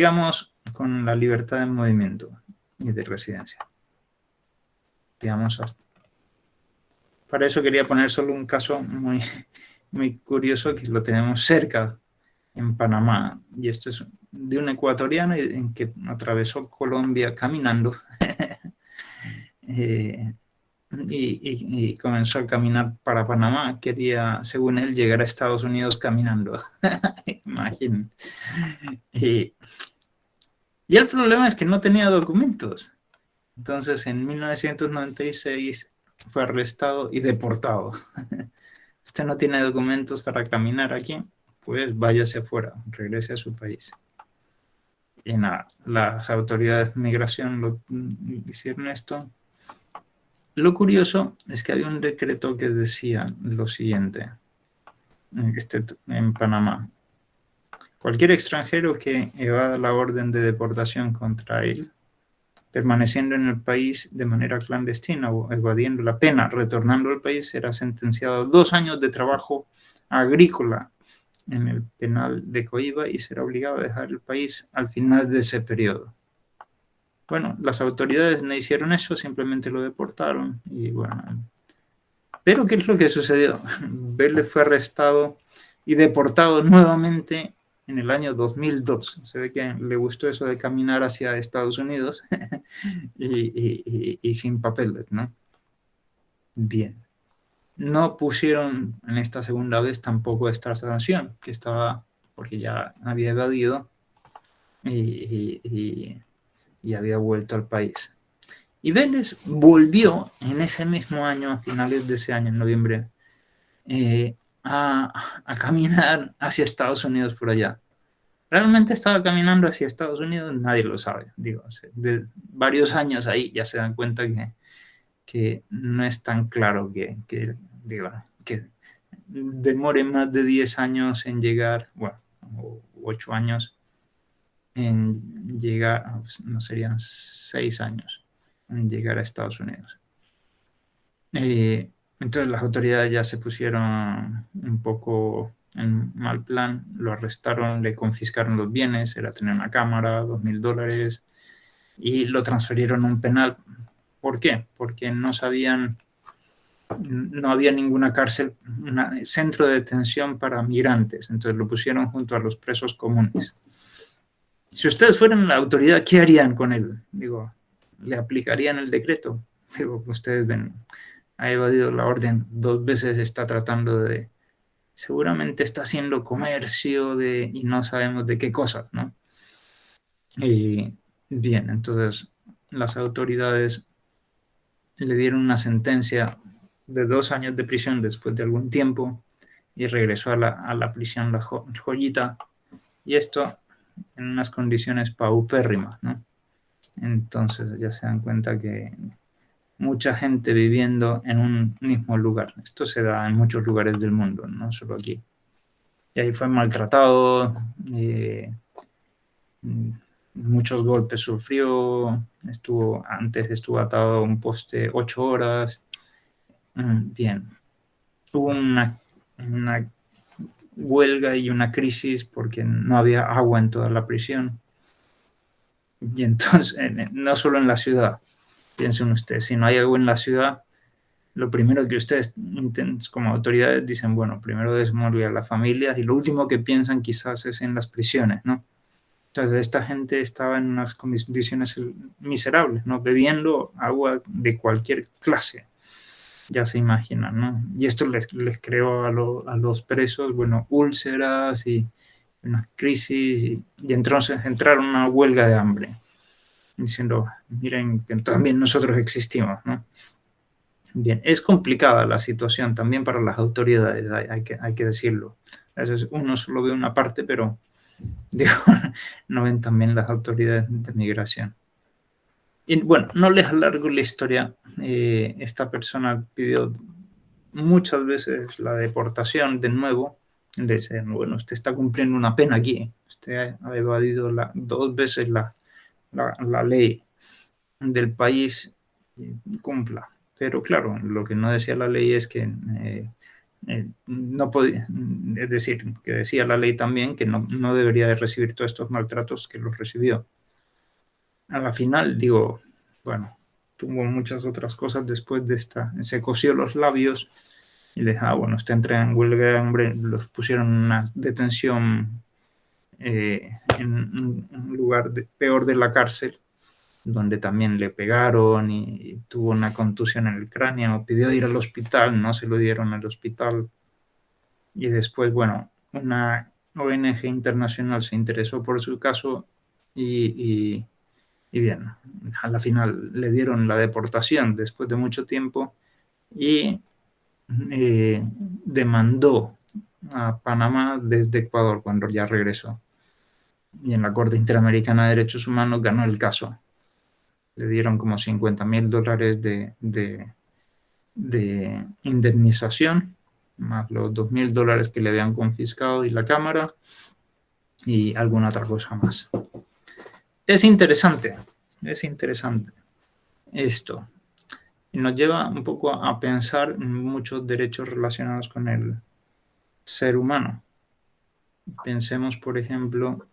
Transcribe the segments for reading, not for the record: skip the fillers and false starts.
Digamos, con la libertad de movimiento y de residencia. Digamos, para eso quería poner solo un caso muy curioso que lo tenemos cerca, en Panamá, y esto es de un ecuatoriano en que atravesó Colombia caminando y comenzó a caminar para Panamá. Quería, según él, llegar a Estados Unidos caminando. Imaginen. Y el problema es que no tenía documentos. Entonces, en 1996 fue arrestado y deportado. Usted no tiene documentos para caminar aquí, pues váyase afuera, regrese a su país. Y nada, las autoridades de migración hicieron esto. Lo curioso es que había un decreto que decía lo siguiente, en Panamá. Cualquier extranjero que evada la orden de deportación contra él, permaneciendo en el país de manera clandestina o evadiendo la pena, retornando al país, será sentenciado a 2 años de trabajo agrícola en el penal de Coiba y será obligado a dejar el país al final de ese periodo. Bueno, las autoridades no hicieron eso, simplemente lo deportaron y bueno. Pero ¿qué es lo que sucedió? Vélez fue arrestado y deportado nuevamente en el año 2002. Se ve que le gustó eso de caminar hacia Estados Unidos y sin papeles, ¿no? Bien. No pusieron en esta segunda vez tampoco esta sanción, que estaba, porque ya había evadido y había vuelto al país. Y Vélez volvió en ese mismo año, a finales de ese año, en noviembre, a caminar hacia Estados Unidos por allá. ¿Realmente estaba caminando hacia Estados Unidos? Nadie lo sabe. Digo, de varios años ahí ya se dan cuenta que no es tan claro que demore más de 10 años en llegar, bueno, 8 años en llegar, no serían 6 años en llegar a Estados Unidos. Entonces las autoridades ya se pusieron un poco en mal plan, lo arrestaron, le confiscaron los bienes, era tener una cámara, $2,000, y lo transferieron a un penal. ¿Por qué? Porque no había ninguna cárcel, un centro de detención para migrantes, entonces lo pusieron junto a los presos comunes. Si ustedes fueran la autoridad, ¿qué harían con él? Digo, ¿le aplicarían el decreto? Digo, ustedes ven, ha evadido la orden 2 veces, está tratando seguramente está haciendo comercio y no sabemos de qué cosas, ¿no? Y bien, entonces las autoridades le dieron una sentencia de 2 años de prisión después de algún tiempo y regresó a la prisión La Joyita, y esto en unas condiciones paupérrimas, ¿no? Entonces ya se dan cuenta que mucha gente viviendo en un mismo lugar. Esto se da en muchos lugares del mundo, no solo aquí. Y ahí fue maltratado, muchos golpes sufrió, antes estuvo atado a un poste 8 horas. Bien, hubo una huelga y una crisis porque no había agua en toda la prisión. Y entonces, no solo en la ciudad, piensen ustedes, si no hay agua en la ciudad, lo primero que ustedes como autoridades dicen, bueno, primero desmorgue a las familias y lo último que piensan quizás es en las prisiones, ¿no? Entonces esta gente estaba en unas condiciones miserables, ¿no? Bebiendo agua de cualquier clase, ya se imaginan, ¿no? Y esto les creó a los presos, bueno, úlceras y una crisis, y entonces entraron a una huelga de hambre, diciendo, miren que también nosotros existimos, ¿no? Bien, es complicada la situación también para las autoridades, hay que decirlo. A veces uno solo ve una parte, pero digo, no ven también las autoridades de migración. Y bueno, no les alargo la historia. Esta persona pidió muchas veces la deportación de nuevo. Le dicen, bueno, usted está cumpliendo una pena aquí. Usted ha evadido 2 veces la ley del país, cumpla. Pero claro, lo que no decía la ley es que no podía, es decir, que decía la ley también que no debería de recibir todos estos maltratos que los recibió. A la final, digo, bueno, tuvo muchas otras cosas después de esta, se cosió los labios y le dije, bueno, usted entra en huelga de hambre, los pusieron en una detención en un lugar peor de la cárcel, donde también le pegaron y tuvo una contusión en el cráneo, pidió ir al hospital, no se lo dieron al hospital. Y después, bueno, una ONG internacional se interesó por su caso y bien, a la final le dieron la deportación después de mucho tiempo y demandó a Panamá desde Ecuador cuando ya regresó. Y en la Corte Interamericana de Derechos Humanos ganó el caso. Le dieron como $50,000 de indemnización, más los $2,000 que le habían confiscado y la Cámara, y alguna otra cosa más. Es interesante esto. Y nos lleva un poco a pensar en muchos derechos relacionados con el ser humano. Pensemos, por ejemplo,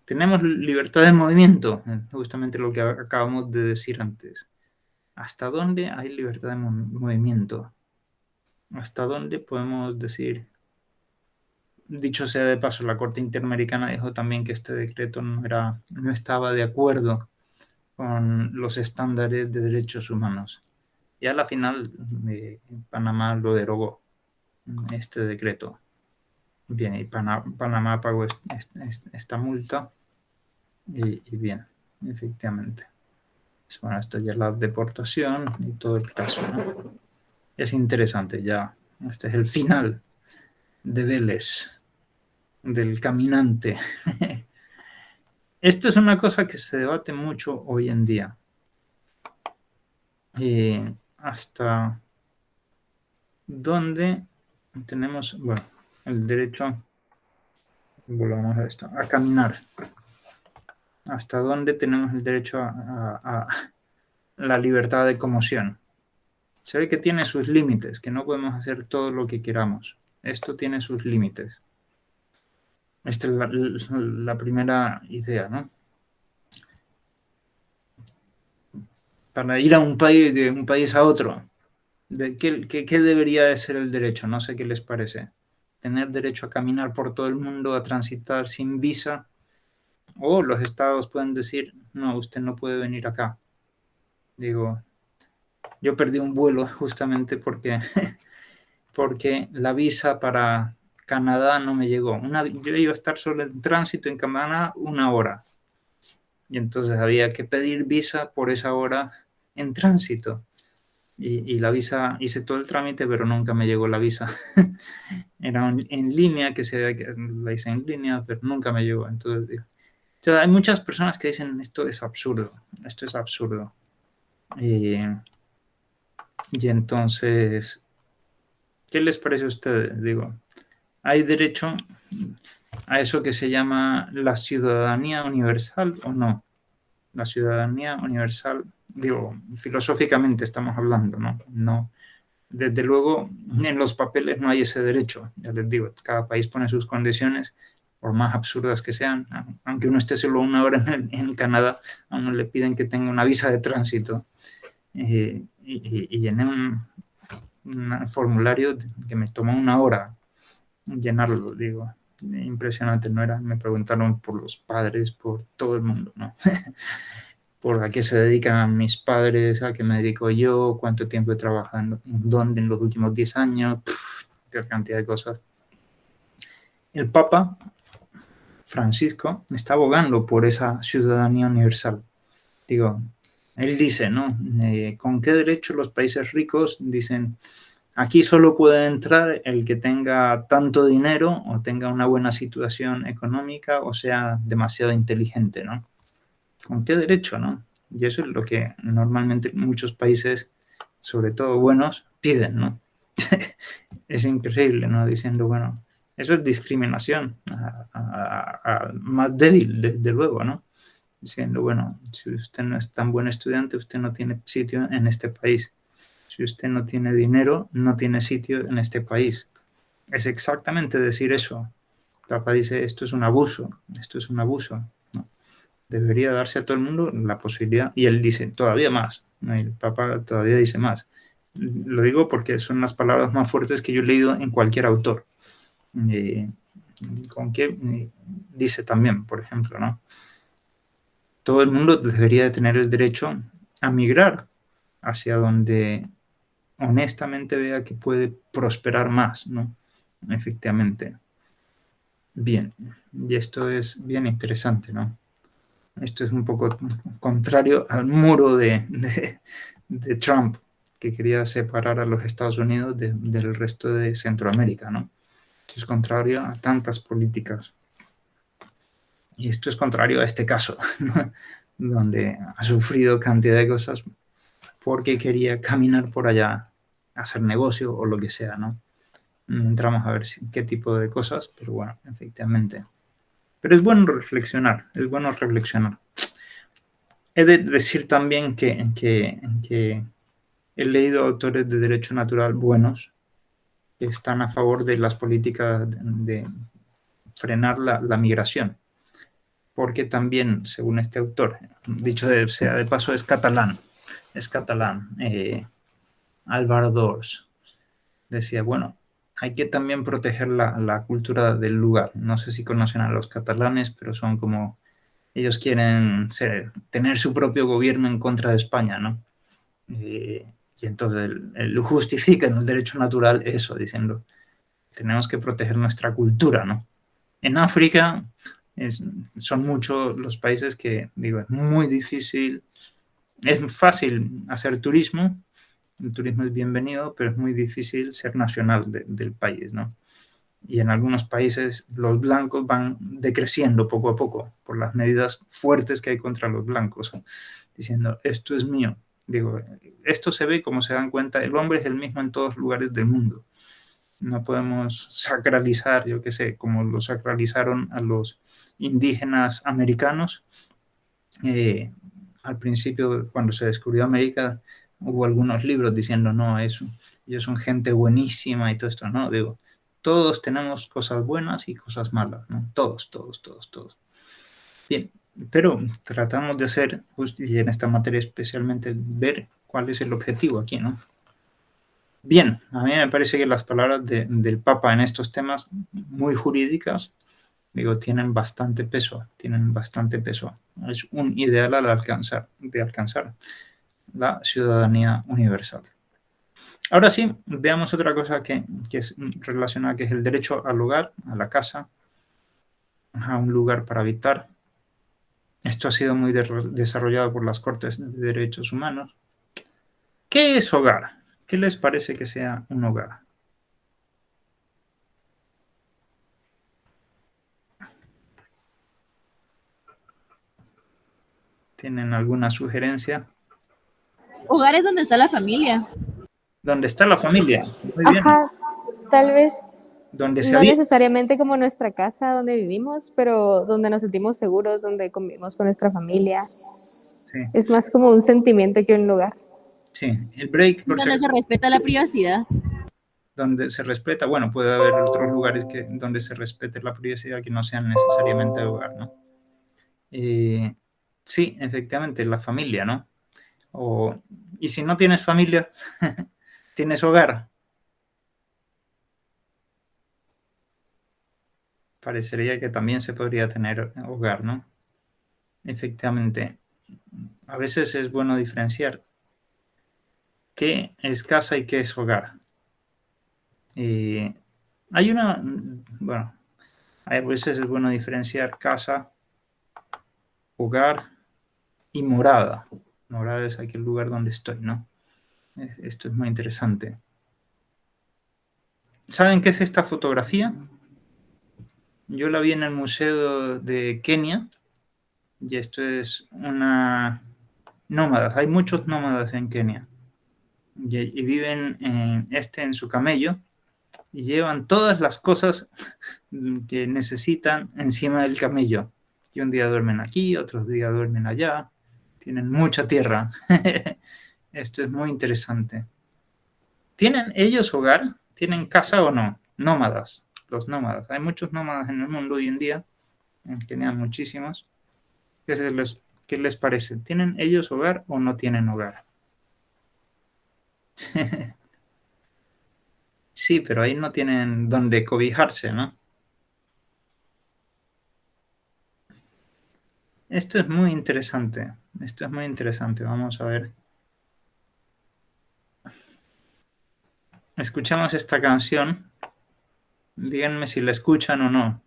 tenemos libertad de movimiento, justamente lo que acabamos de decir antes. ¿Hasta dónde hay libertad de movimiento? ¿Hasta dónde podemos decir? Dicho sea de paso, la Corte Interamericana dijo también que este decreto no estaba de acuerdo con los estándares de derechos humanos. Y a la final, Panamá lo derogó, este decreto. Bien, y Panamá pagó esta multa y bien, efectivamente. Bueno, esto ya es la deportación y todo el caso, ¿no? Es interesante ya. Este es el final de Vélez, del caminante. Esto es una cosa que se debate mucho hoy en día. Hasta dónde tenemos, bueno, el derecho, volvamos a esto, a caminar. Hasta dónde tenemos el derecho a la libertad de conmoción. Se ve que tiene sus límites, que no podemos hacer todo lo que queramos. Esto tiene sus límites. Esta es la primera idea, ¿no? Para ir a un país, de un país a otro, ¿qué debería de ser el derecho? No sé qué les parece. Tener derecho a caminar por todo el mundo, a transitar sin visa, o los estados pueden decir, no, usted no puede venir acá. Digo, yo perdí un vuelo justamente porque la visa para Canadá no me llegó. Yo iba a estar solo en tránsito en Canadá 1 hora. Y entonces había que pedir visa por esa hora en tránsito. Y la visa, hice todo el trámite, pero nunca me llegó la visa. Era en línea, la hice en línea, pero nunca me llegó. Entonces hay muchas personas que dicen, esto es absurdo. Y entonces, ¿qué les parece a ustedes? Digo, ¿hay derecho a eso que se llama la ciudadanía universal o no? La ciudadanía universal, digo, filosóficamente estamos hablando, ¿no? No, desde luego, en los papeles no hay ese derecho, ya les digo, cada país pone sus condiciones, por más absurdas que sean, aunque uno esté solo 1 hora en Canadá, a uno le piden que tenga una visa de tránsito y llené un formulario que me tomó 1 hora llenarlo, digo, impresionante, no era, me preguntaron por los padres, por todo el mundo, ¿no? Por a qué se dedican mis padres, a qué me dedico yo, cuánto tiempo he trabajado, en dónde en los últimos 10 años, qué cantidad de cosas. El Papa Francisco está abogando por esa ciudadanía universal. Digo, él dice, ¿no? ¿Con qué derecho los países ricos dicen, aquí solo puede entrar el que tenga tanto dinero o tenga una buena situación económica o sea demasiado inteligente, ¿no? ¿Con qué derecho, no? Y eso es lo que normalmente muchos países, sobre todo buenos, piden, ¿no? Es increíble, ¿no? Diciendo, bueno, eso es discriminación más débil, desde luego, ¿no? Diciendo, bueno, si usted no es tan buen estudiante, usted no tiene sitio en este país. Si usted no tiene dinero, no tiene sitio en este país. Es exactamente decir eso. El Papa dice, esto es un abuso, esto es un abuso. ¿No? Debería darse a todo el mundo la posibilidad. Y él dice todavía más. El Papa todavía dice más. Lo digo porque son las palabras más fuertes que yo he leído en cualquier autor. Con qué dice también, por ejemplo, ¿no? Todo el mundo debería de tener el derecho a migrar hacia donde honestamente vea que puede prosperar más, ¿no? Efectivamente. Bien, y esto es bien interesante, ¿no? Esto es un poco contrario al muro de Trump, que quería separar a los Estados Unidos del resto de Centroamérica, ¿no? Esto es contrario a tantas políticas. Y esto es contrario a este caso, ¿no? Donde ha sufrido cantidad de cosas porque quería caminar por allá, hacer negocio o lo que sea, ¿no? Entramos a ver qué tipo de cosas, pero bueno, efectivamente. Pero es bueno reflexionar, es bueno reflexionar. He de decir también que he leído autores de derecho natural buenos que están a favor de las políticas de frenar la migración, porque también, según este autor, dicho sea de paso, es catalán, Álvaro Dors, decía, bueno, hay que también proteger la cultura del lugar. No sé si conocen a los catalanes, pero son como, ellos quieren tener su propio gobierno en contra de España, ¿no? Y entonces justifican el derecho natural eso, diciendo, tenemos que proteger nuestra cultura, ¿no? En África son muchos los países que, digo, es muy difícil, es fácil hacer turismo, el turismo es bienvenido, pero es muy difícil ser nacional del país, ¿no? Y en algunos países los blancos van decreciendo poco a poco por las medidas fuertes que hay contra los blancos, diciendo, esto es mío. Digo, esto se ve como se dan cuenta, el hombre es el mismo en todos lugares del mundo. No podemos sacralizar, yo qué sé, como lo sacralizaron a los indígenas americanos. Al principio, cuando se descubrió América, hubo algunos libros diciendo, no, eso, ellos son gente buenísima y todo esto, no, digo, todos tenemos cosas buenas y cosas malas, ¿no? Todos, todos, todos, todos. Bien, pero tratamos de hacer, y en esta materia especialmente, ver cuál es el objetivo aquí, ¿no? Bien, a mí me parece que las palabras del Papa en estos temas muy jurídicas, digo, tienen bastante peso, tienen bastante peso. Es un ideal de alcanzar la ciudadanía universal. Ahora sí, veamos otra cosa que es relacionada, que es el derecho al hogar, a la casa, a un lugar para habitar. Esto ha sido muy desarrollado por las Cortes de Derechos Humanos. ¿Qué es hogar? ¿Qué les parece que sea un hogar? ¿Tienen alguna sugerencia? Hogar es donde está la familia. ¿Dónde está la familia? Muy bien. Ajá, tal vez ¿Dónde se no habita? necesariamente como nuestra casa donde vivimos, pero donde nos sentimos seguros, donde convivimos con nuestra familia. Sí, Es más como un sentimiento que un lugar. sí. El break, por Donde se cierto, respeta la privacidad. donde se respeta, bueno, puede haber otros lugares donde se respete la privacidad que no sean necesariamente hogar, ¿no? Sí, efectivamente, la familia, ¿no? Y si no tienes familia, tienes hogar. Parecería que también se podría tener hogar, ¿no? Efectivamente, a veces es bueno diferenciar qué es casa y qué es hogar. Hay una, bueno, a veces es bueno diferenciar casa, hogar y morada. Morada es aquel lugar donde estoy, ¿no? Esto es muy interesante. ¿Saben qué es esta fotografía? Yo la vi en el Museo de Kenia y esto es una nómada. Hay muchos nómadas en Kenia y viven en su camello y llevan todas las cosas que necesitan encima del camello. Y un día duermen aquí, otros días duermen allá. Tienen mucha tierra. Esto es muy interesante. ¿Tienen ellos hogar? ¿Tienen casa o no? Nómadas, los nómadas. Hay muchos nómadas en el mundo hoy en día, en general muchísimos. ¿Qué les parece? ¿Tienen ellos hogar o no tienen hogar? Sí, pero ahí no tienen donde cobijarse, ¿no? Esto es muy interesante. Esto es muy interesante. Vamos a ver. Escuchamos esta canción. Díganme si la escuchan o no.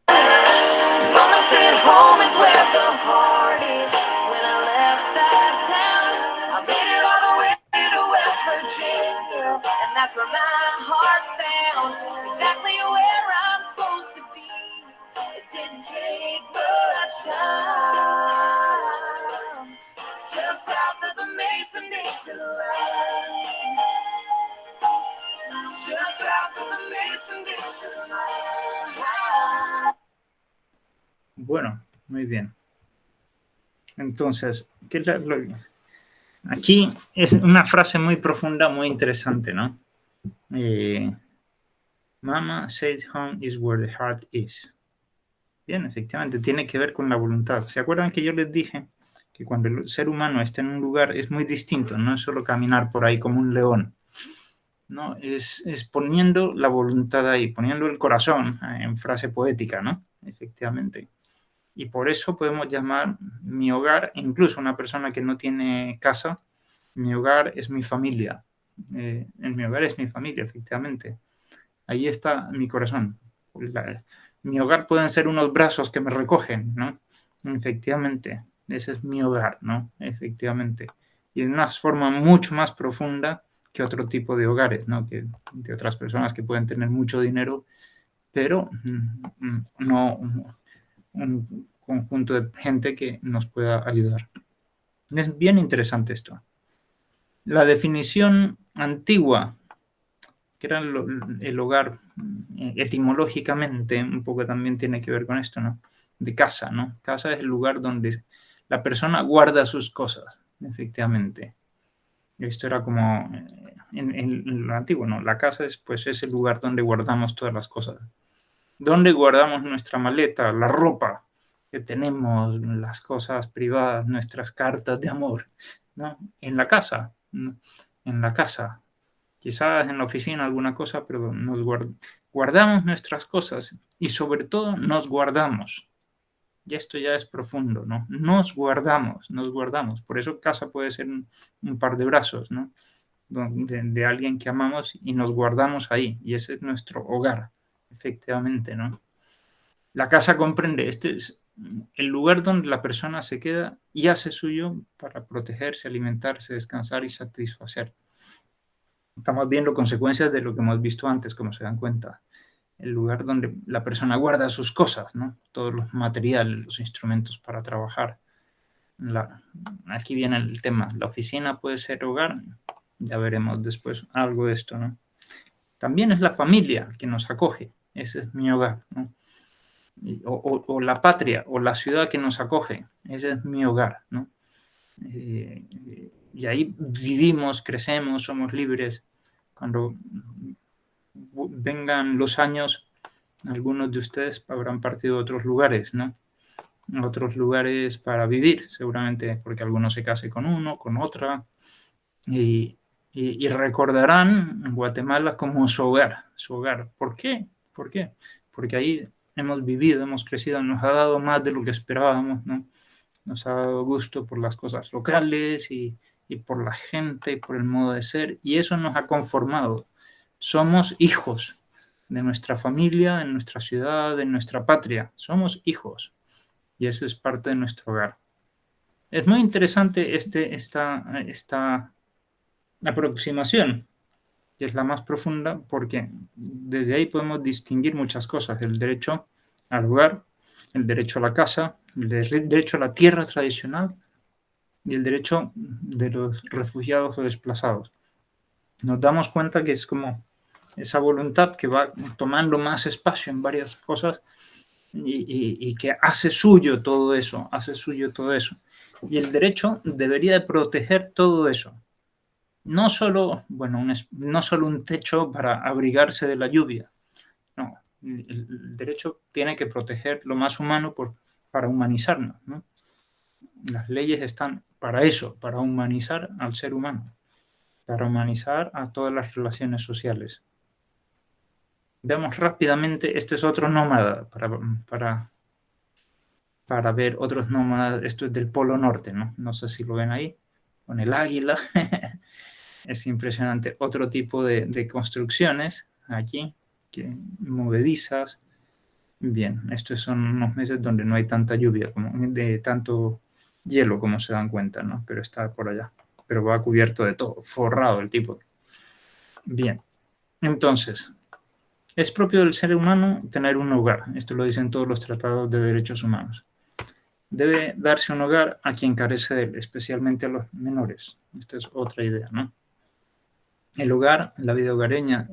Mama said home is where the heart is. When I left that town, I made it all the way to West Virginia, and that's where my heart found exactly where I'm supposed to be. It didn't take much time. It's just south of the Mason-Dixon line. It's just south of the Mason-Dixon line. Bueno, muy bien. Entonces, aquí es una frase muy profunda, muy interesante, ¿no? Mama said home is where the heart is. Bien, efectivamente, tiene que ver con la voluntad. ¿Se acuerdan que yo les dije que cuando el ser humano está en un lugar es muy distinto? No es solo caminar por ahí como un león, ¿no? Es poniendo la voluntad ahí, poniendo el corazón en frase poética, ¿no? Efectivamente. Y por eso podemos llamar mi hogar, incluso una persona que no tiene casa, mi hogar es mi familia. En mi hogar es mi familia, efectivamente. Ahí está mi corazón. Mi hogar pueden ser unos brazos que me recogen, ¿no? Efectivamente, ese es mi hogar, ¿no? Efectivamente. Y de una forma mucho más profunda que otro tipo de hogares, ¿no? Que de otras personas que pueden tener mucho dinero, pero no un conjunto de gente que nos pueda ayudar. Es bien interesante esto. La definición antigua, que era el hogar, etimológicamente, un poco también tiene que ver con esto, ¿no? De casa, ¿no? Casa es el lugar donde la persona guarda sus cosas, efectivamente. Esto era como en lo antiguo, ¿no? La casa es, pues, es el lugar donde guardamos todas las cosas. ¿Dónde guardamos nuestra maleta, la ropa que tenemos, las cosas privadas, nuestras cartas de amor? ¿No? En la casa, ¿no? En la casa. Quizás en la oficina alguna cosa, pero nos guardamos nuestras cosas y sobre todo nos guardamos. Y esto ya es profundo, ¿no? Nos guardamos, nos guardamos. Por eso casa puede ser un par de brazos, ¿no? De alguien que amamos y nos guardamos ahí. Y ese es nuestro hogar, efectivamente, ¿no? La casa comprende, este es el lugar donde la persona se queda y hace suyo para protegerse, alimentarse, descansar y satisfacer. Estamos viendo consecuencias de lo que hemos visto antes, como se dan cuenta. El lugar donde la persona guarda sus cosas, ¿no? Todos los materiales, los instrumentos para trabajar. Aquí viene el tema. La oficina puede ser hogar. Ya veremos después algo de esto, ¿no? También es la familia que nos acoge. Ese es mi hogar, ¿no? O la patria o la ciudad que nos acoge. Ese es mi hogar, ¿no? Y ahí vivimos, crecemos, somos libres. Cuando vengan los años, algunos de ustedes habrán partido a otros lugares, ¿no? A otros lugares para vivir, seguramente porque algunos se case con uno, con otra, y recordarán Guatemala como su hogar, su hogar. ¿Por qué? ¿Por qué? Porque ahí hemos vivido, hemos crecido, nos ha dado más de lo que esperábamos, ¿no? Nos ha dado gusto por las cosas locales y por la gente, y por el modo de ser, y eso nos ha conformado. Somos hijos de nuestra familia, de nuestra ciudad, de nuestra patria. Somos hijos, y eso es parte de nuestro hogar. Es muy interesante esta aproximación, que es la más profunda, porque desde ahí podemos distinguir muchas cosas. El derecho al hogar, el derecho a la casa, el derecho a la tierra tradicional y el derecho de los refugiados o desplazados. Nos damos cuenta que es como esa voluntad que va tomando más espacio en varias cosas y que hace suyo todo eso, hace suyo todo eso. Y el derecho debería de proteger todo eso. no solo, bueno, no solo un techo para abrigarse de la lluvia. No, el derecho tiene que proteger lo más humano para humanizarnos, ¿no? Las leyes están para eso, para humanizar al ser humano, para humanizar a todas las relaciones sociales. Veamos rápidamente, este es otro nómada, para ver otros nómadas. Esto es del Polo Norte, ¿no? No sé si lo ven ahí, con el águila. Es impresionante. Otro tipo de construcciones aquí, movedizas. Bien, estos son unos meses donde no hay tanta lluvia, de tanto hielo, como se dan cuenta, ¿no? Pero está por allá. Pero va cubierto de todo, forrado el tipo. Bien, entonces, es propio del ser humano tener un hogar. Esto lo dicen todos los tratados de derechos humanos. Debe darse un hogar a quien carece de él, especialmente a los menores. Esta es otra idea, ¿no? El hogar, la vida hogareña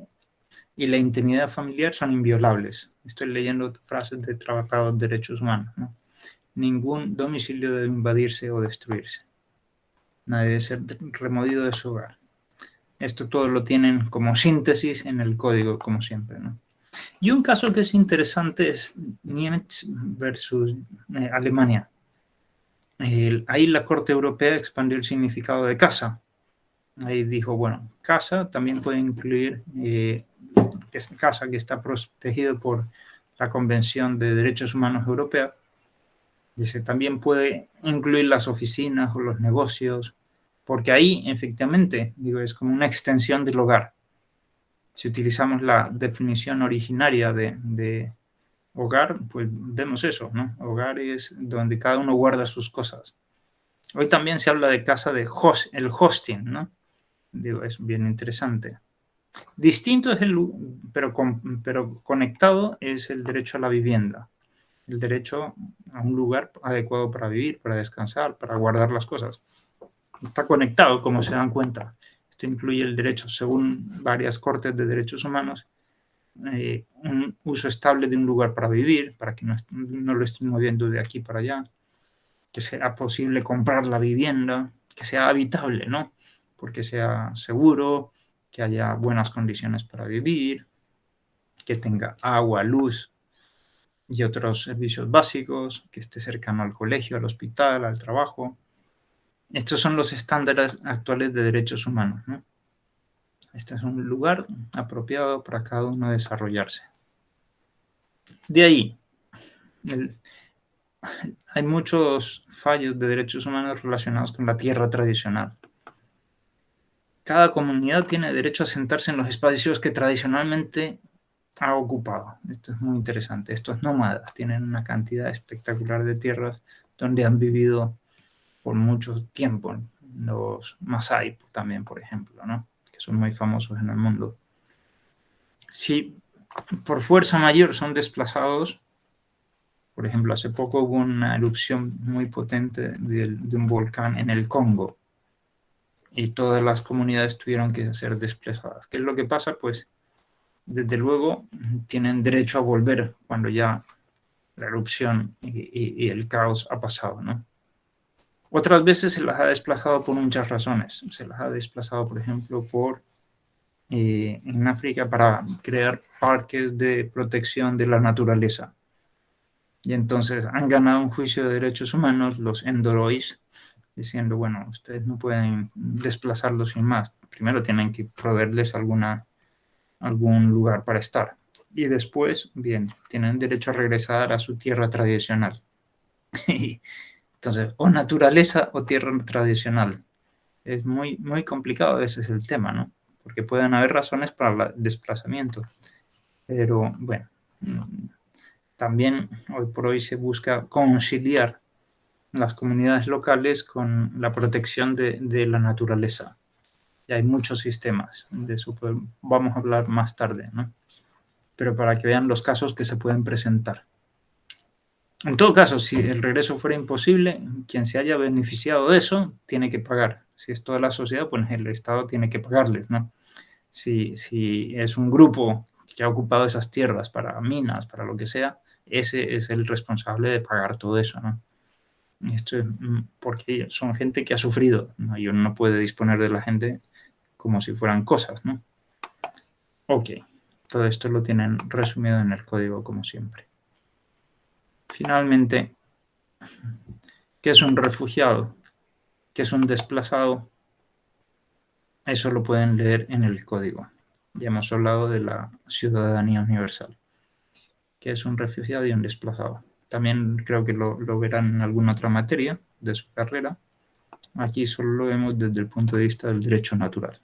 y la intimidad familiar son inviolables. Estoy leyendo frases de tratados de derechos humanos, ¿no? Ningún domicilio debe invadirse o destruirse. Nadie debe ser removido de su hogar. Esto todo lo tienen como síntesis en el código, como siempre, ¿no? Y un caso que es interesante es Niemitz versus Alemania. Ahí la Corte Europea expandió el significado de casa. Ahí dijo, bueno, casa también puede incluir casa que está protegido por la Convención de Derechos Humanos Europea. Dice, también puede incluir las oficinas o los negocios, porque ahí, efectivamente, digo, es como una extensión del hogar. Si utilizamos la definición originaria de hogar, pues vemos eso, ¿no? Hogar es donde cada uno guarda sus cosas. Hoy también se habla de casa el hosting, ¿no? Digo, es bien interesante. Distinto es pero conectado es el derecho a la vivienda, el derecho a un lugar adecuado para vivir, para descansar, para guardar las cosas. Está conectado, como se dan cuenta. Esto incluye el derecho, según varias cortes de derechos humanos, un uso estable de un lugar para vivir, para que no lo estén moviendo de aquí para allá, que sea posible comprar la vivienda, que sea habitable, ¿no? Porque sea seguro, que haya buenas condiciones para vivir, que tenga agua, luz y otros servicios básicos, que esté cercano al colegio, al hospital, al trabajo. Estos son los estándares actuales de derechos humanos, ¿no? Este es un lugar apropiado para cada uno desarrollarse. De ahí, hay muchos fallos de derechos humanos relacionados con la tierra tradicional. Cada comunidad tiene derecho a sentarse en los espacios que tradicionalmente ha ocupado. Esto es muy interesante. Estos nómadas tienen una cantidad espectacular de tierras donde han vivido por mucho tiempo. Los Masái también, por ejemplo, ¿no? Que son muy famosos en el mundo. Si por fuerza mayor son desplazados, por ejemplo, hace poco hubo una erupción muy potente de un volcán en el Congo y todas las comunidades tuvieron que ser desplazadas. ¿Qué es lo que pasa? Pues, desde luego, tienen derecho a volver cuando ya la erupción y el caos ha pasado, ¿no? Otras veces se las ha desplazado por muchas razones. Se las ha desplazado, por ejemplo, en África para crear parques de protección de la naturaleza. Y entonces han ganado un juicio de derechos humanos los Endorois, diciendo, bueno, ustedes no pueden desplazarlos sin más. Primero tienen que proveerles algún lugar para estar. Y después, bien, tienen derecho a regresar a su tierra tradicional. Entonces, o naturaleza o tierra tradicional. Es muy, muy complicado a veces el tema, ¿no? Porque pueden haber razones para el desplazamiento. Pero, bueno, también hoy por hoy se busca conciliar las comunidades locales con la protección de la naturaleza. Y hay muchos sistemas, de eso vamos a hablar más tarde, ¿no? Pero para que vean los casos que se pueden presentar. En todo caso, si el regreso fuera imposible, quien se haya beneficiado de eso tiene que pagar. Si es toda la sociedad, pues el Estado tiene que pagarles, ¿no? Si es un grupo que ha ocupado esas tierras para minas, para lo que sea, ese es el responsable de pagar todo eso, ¿no? Esto es porque son gente que ha sufrido, ¿no? Y uno no puede disponer de la gente como si fueran cosas, ¿no? Ok, todo esto lo tienen resumido en el código como siempre. Finalmente, ¿qué es un refugiado? ¿Qué es un desplazado? Eso lo pueden leer en el código. Ya hemos hablado de la ciudadanía universal. ¿Qué es un refugiado y un desplazado? También creo que lo verán en alguna otra materia de su carrera. Aquí solo lo vemos desde el punto de vista del derecho natural.